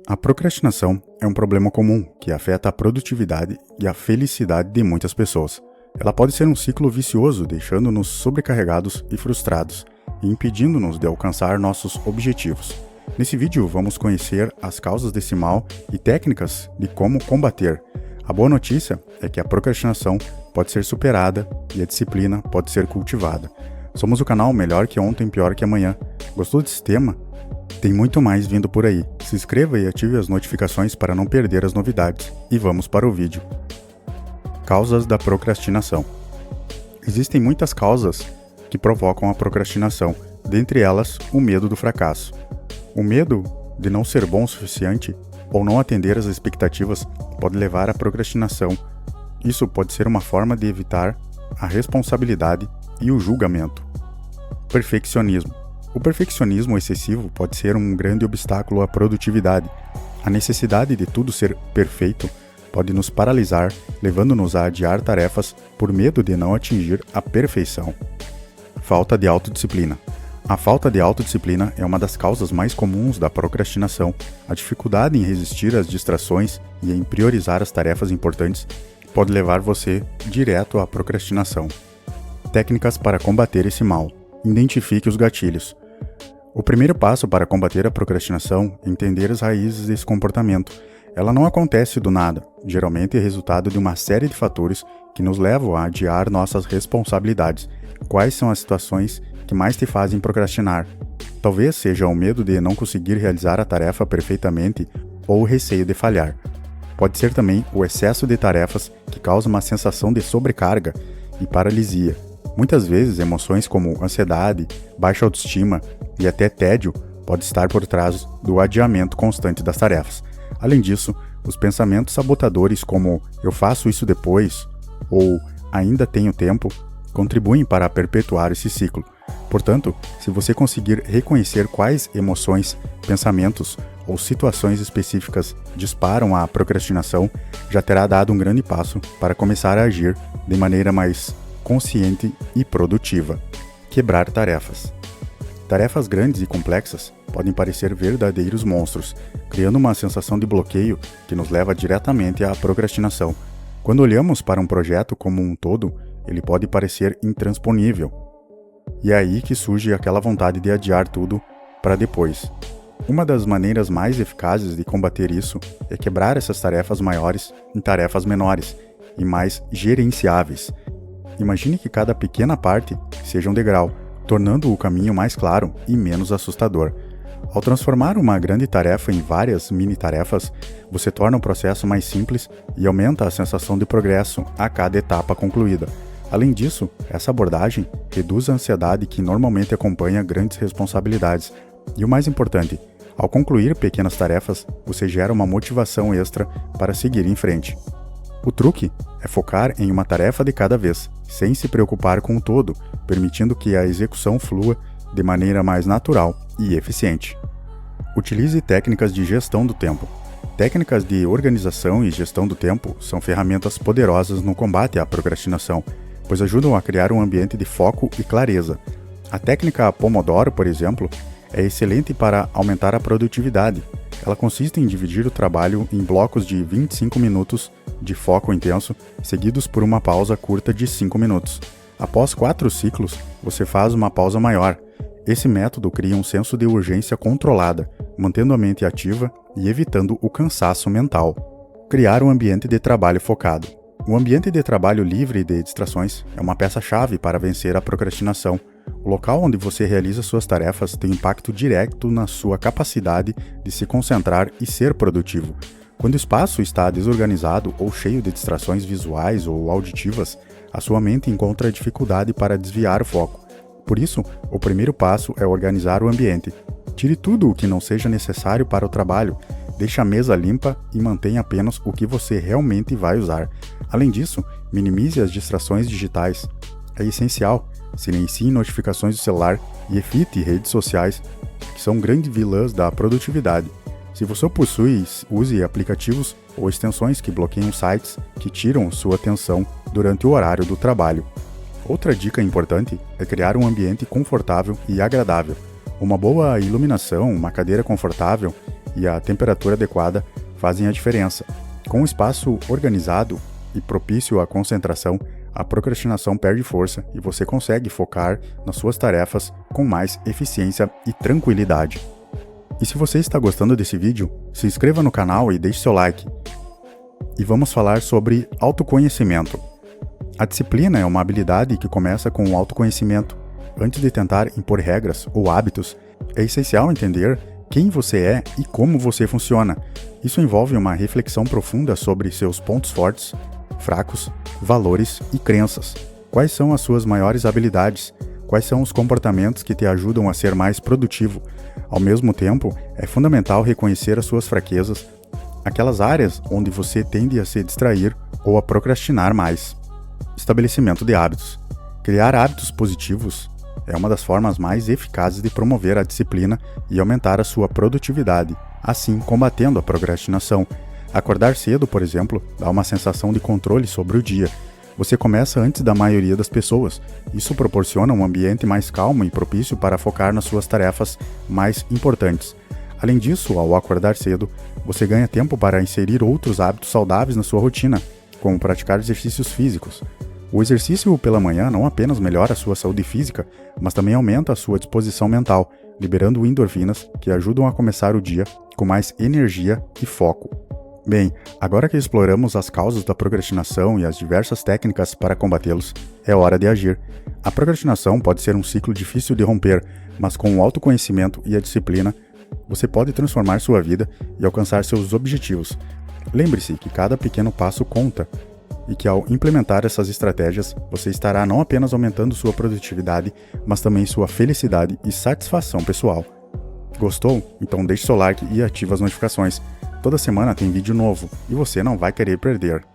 A procrastinação é um problema comum que afeta a produtividade e a felicidade de muitas pessoas. Ela pode ser um ciclo vicioso, deixando-nos sobrecarregados e frustrados e impedindo-nos de alcançar nossos objetivos. Nesse vídeo, vamos conhecer as causas desse mal e técnicas de como combater. A boa notícia é que a procrastinação pode ser superada e a disciplina pode ser cultivada. Somos o canal Melhor que Ontem, Pior que Amanhã. Gostou desse tema? Tem muito mais vindo por aí. Se inscreva e ative as notificações para não perder as novidades. E vamos para o vídeo. Causas da procrastinação. Existem muitas causas que provocam a procrastinação, dentre elas o medo do fracasso. O medo de não ser bom o suficiente ou não atender às expectativas pode levar à procrastinação. Isso pode ser uma forma de evitar a responsabilidade e o julgamento. Perfeccionismo. O perfeccionismo excessivo pode ser um grande obstáculo à produtividade. A necessidade de tudo ser perfeito pode nos paralisar, levando-nos a adiar tarefas por medo de não atingir a perfeição. Falta de autodisciplina. A falta de autodisciplina é uma das causas mais comuns da procrastinação. A dificuldade em resistir às distrações e em priorizar as tarefas importantes pode levar você direto à procrastinação. Técnicas para combater esse mal. Identifique os gatilhos. O primeiro passo para combater a procrastinação é entender as raízes desse comportamento. Ela não acontece do nada, geralmente é resultado de uma série de fatores que nos levam a adiar nossas responsabilidades. Quais são as situações que mais te fazem procrastinar? Talvez seja o medo de não conseguir realizar a tarefa perfeitamente ou o receio de falhar. Pode ser também o excesso de tarefas que causa uma sensação de sobrecarga e paralisia. Muitas vezes, emoções como ansiedade, baixa autoestima e até tédio podem estar por trás do adiamento constante das tarefas. Além disso, os pensamentos sabotadores como "eu faço isso depois" ou "ainda tenho tempo" contribuem para perpetuar esse ciclo. Portanto, se você conseguir reconhecer quais emoções, pensamentos ou situações específicas disparam a procrastinação, já terá dado um grande passo para começar a agir de maneira mais consciente e produtiva. Quebrar tarefas. Tarefas grandes e complexas podem parecer verdadeiros monstros, criando uma sensação de bloqueio que nos leva diretamente à procrastinação. Quando olhamos para um projeto como um todo, ele pode parecer intransponível. E é aí que surge aquela vontade de adiar tudo para depois. Uma das maneiras mais eficazes de combater isso é quebrar essas tarefas maiores em tarefas menores e mais gerenciáveis. Imagine que cada pequena parte seja um degrau, tornando o caminho mais claro e menos assustador. Ao transformar uma grande tarefa em várias mini-tarefas, você torna o processo mais simples e aumenta a sensação de progresso a cada etapa concluída. Além disso, essa abordagem reduz a ansiedade que normalmente acompanha grandes responsabilidades. E o mais importante, ao concluir pequenas tarefas, você gera uma motivação extra para seguir em frente. O truque é focar em uma tarefa de cada vez, sem se preocupar com o todo, permitindo que a execução flua de maneira mais natural e eficiente. Utilize técnicas de gestão do tempo. Técnicas de organização e gestão do tempo são ferramentas poderosas no combate à procrastinação, pois ajudam a criar um ambiente de foco e clareza. A técnica Pomodoro, por exemplo, é excelente para aumentar a produtividade. Ela consiste em dividir o trabalho em blocos de 25 minutos de foco intenso, seguidos por uma pausa curta de 5 minutos. Após 4 ciclos, você faz uma pausa maior. Esse método cria um senso de urgência controlada, mantendo a mente ativa e evitando o cansaço mental. Criar um ambiente de trabalho focado. O ambiente de trabalho livre de distrações é uma peça-chave para vencer a procrastinação. O local onde você realiza suas tarefas tem impacto direto na sua capacidade de se concentrar e ser produtivo. Quando o espaço está desorganizado ou cheio de distrações visuais ou auditivas, a sua mente encontra dificuldade para desviar o foco. Por isso, o primeiro passo é organizar o ambiente. Tire tudo o que não seja necessário para o trabalho, deixe a mesa limpa e mantenha apenas o que você realmente vai usar. Além disso, minimize as distrações digitais. É essencial. Silencie notificações do celular e evite redes sociais, que são grandes vilãs da produtividade. Se você possui, use aplicativos ou extensões que bloqueiam sites que tiram sua atenção durante o horário do trabalho. Outra dica importante é criar um ambiente confortável e agradável. Uma boa iluminação, uma cadeira confortável e a temperatura adequada fazem a diferença. Com um espaço organizado e propício à concentração, a procrastinação perde força e você consegue focar nas suas tarefas com mais eficiência e tranquilidade. E se você está gostando desse vídeo, se inscreva no canal e deixe seu like. E vamos falar sobre autoconhecimento. A disciplina é uma habilidade que começa com o autoconhecimento. Antes de tentar impor regras ou hábitos, é essencial entender quem você é e como você funciona. Isso envolve uma reflexão profunda sobre seus pontos fortes, fracos, valores e crenças. Quais são as suas maiores habilidades? Quais são os comportamentos que te ajudam a ser mais produtivo? Ao mesmo tempo, é fundamental reconhecer as suas fraquezas, aquelas áreas onde você tende a se distrair ou a procrastinar mais. Estabelecimento de hábitos. Criar hábitos positivos é uma das formas mais eficazes de promover a disciplina e aumentar a sua produtividade, assim combatendo a procrastinação. Acordar cedo, por exemplo, dá uma sensação de controle sobre o dia. Você começa antes da maioria das pessoas. Isso proporciona um ambiente mais calmo e propício para focar nas suas tarefas mais importantes. Além disso, ao acordar cedo, você ganha tempo para inserir outros hábitos saudáveis na sua rotina, como praticar exercícios físicos. O exercício pela manhã não apenas melhora a sua saúde física, mas também aumenta a sua disposição mental, liberando endorfinas que ajudam a começar o dia com mais energia e foco. Bem, agora que exploramos as causas da procrastinação e as diversas técnicas para combatê-los, é hora de agir. A procrastinação pode ser um ciclo difícil de romper, mas com o autoconhecimento e a disciplina, você pode transformar sua vida e alcançar seus objetivos. Lembre-se que cada pequeno passo conta e que ao implementar essas estratégias, você estará não apenas aumentando sua produtividade, mas também sua felicidade e satisfação pessoal. Gostou? Então deixe seu like e ative as notificações. Toda semana tem vídeo novo e você não vai querer perder.